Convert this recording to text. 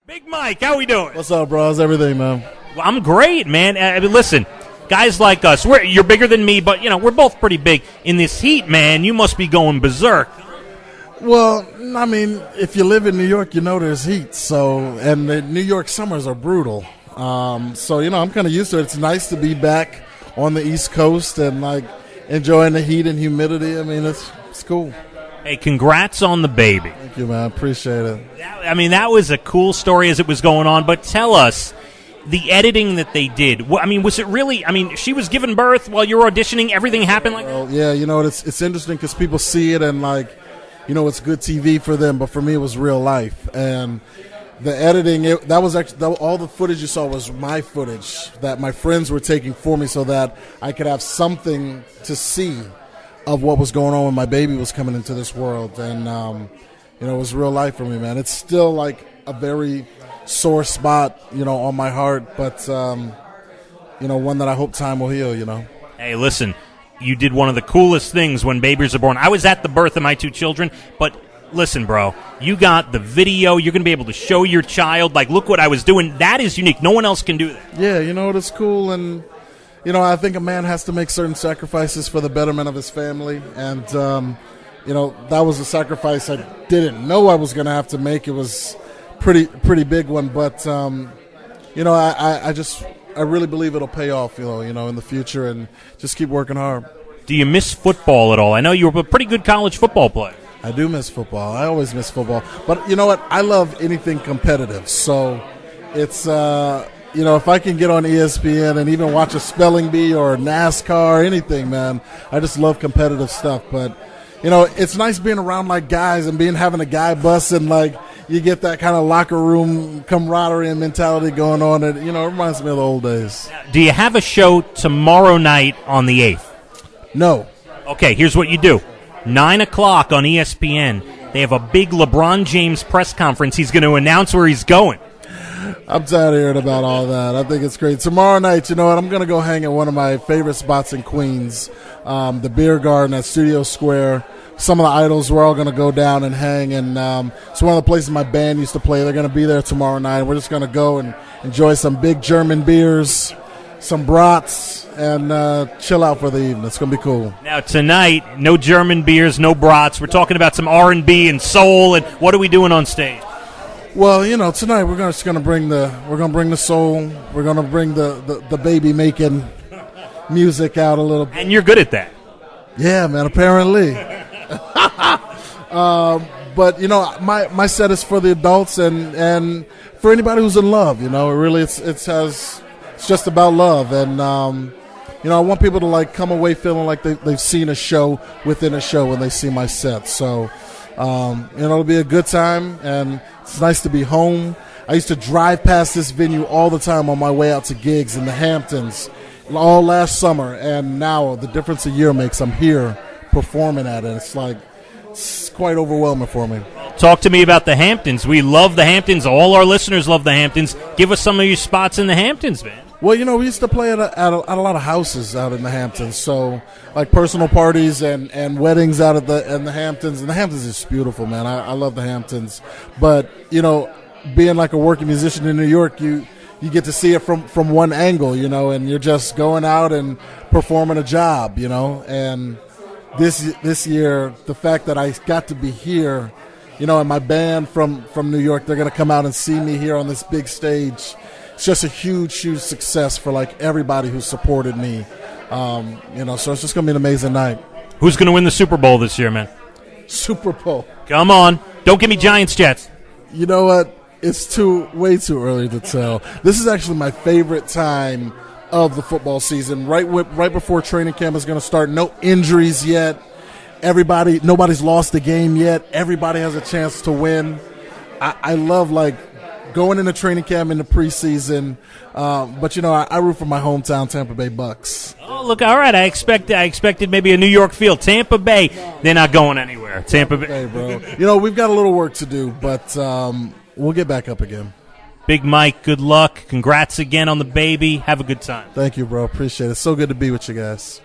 Big Mike, how we doing? What's up, bro? How's everything, man? Well, I'm great, man. I mean, listen, guys like us, you're bigger than me, but, we're both pretty big. In this heat, man, you must be going berserk. Well, I mean, if you live in New York, you know there's heat. And the New York summers are brutal. I'm kind of used to it. It's nice to be back on the East Coast and, enjoying the heat and humidity. I mean, it's cool. Hey, congrats on the baby. Thank you, man. Appreciate it. I mean, that was a cool story as it was going on, but tell us, the editing that they did, was it really, she was giving birth while you were auditioning, everything happened like that? Yeah, it's interesting because people see it and, it's good TV for them, but for me it was real life. And the editing, all the footage you saw was my footage that my friends were taking for me so that I could have something to see of what was going on when my baby was coming into this world. And, it was real life for me, man. It's still a very sore spot, on my heart, but, one that I hope time will heal, Hey, listen, you did one of the coolest things when babies are born. I was at the birth of my two children, but listen, bro, you got the video. You're going to be able to show your child, look what I was doing. That is unique. No one else can do that. Yeah, it's cool. And, I think a man has to make certain sacrifices for the betterment of his family. And, that was a sacrifice I didn't know I was going to have to make. It was pretty big one. But, I really believe it'll pay off, in the future, and just keep working hard. Do you miss football at all? I know you were a pretty good college football player. I do miss football. I always miss football. But you know what? I love anything competitive. So it's, if I can get on ESPN and even watch a spelling bee or NASCAR or anything, man, I just love competitive stuff. But, it's nice being around guys and having a guy bus and you get that kind of locker room camaraderie and mentality going on. And, it reminds me of the old days. Do you have a show tomorrow night on the 8th? No. Okay, here's what you do. 9 o'clock on ESPN, they have a big LeBron James press conference. He's going to announce where he's going. I'm tired of hearing about all that. I think it's great. Tomorrow night, I'm going to go hang at one of my favorite spots in Queens, the Beer Garden at Studio Square. Some of the idols, we're all going to go down and hang, and it's one of the places my band used to play. They're going to be there tomorrow night. We're just going to go and enjoy some big German beers, some brats, and chill out for the evening. It's going to be cool. Now, tonight, no German beers, no brats. We're talking about some R&B and soul, and what are we doing on stage? Well, tonight we're going to bring the soul. We're going to bring the baby making music out a little bit. And you're good at that. Yeah, man, apparently. But my set is for the adults and for anybody who's in love. Really, it's just about love, and I want people to come away feeling like they've seen a show within a show when they see my set. So it'll be a good time, and it's nice to be home. I used to drive past this venue all the time on my way out to gigs in the Hamptons all last summer, and now the difference a year makes. I'm here performing at it. It's quite overwhelming for me. Talk to me about the Hamptons. We love the Hamptons. All our listeners love the Hamptons. Give us some of your spots in the Hamptons, man. Well, we used to play at a lot of houses out in the Hamptons. So, personal parties and weddings out at the Hamptons. And the Hamptons is beautiful, man. I love the Hamptons. But, being a working musician in New York, you get to see it from one angle, and you're just going out and performing a job, and this year, the fact that I got to be here, and my band from New York, they're going to come out and see me here on this big stage. It's just a huge success for everybody who supported me, so it's just going to be an amazing night. Who's going to win the Super Bowl this year, man? Super Bowl. Come on. Don't give me Giants Jets. You know what? It's way too early to tell. This is actually my favorite time of the football season. Right before training camp is going to start. No injuries yet. Nobody's lost the game yet. Everybody has a chance to win. I love going into training camp in the preseason. But I root for my hometown Tampa Bay Bucks. Oh, look! All right, I expected maybe a New York feel. Tampa Bay, they're not going anywhere. Tampa Bay, bro. We've got a little work to do, but we'll get back up again. Big Mike, good luck. Congrats again on the baby. Have a good time. Thank you, bro. Appreciate it. So good to be with you guys.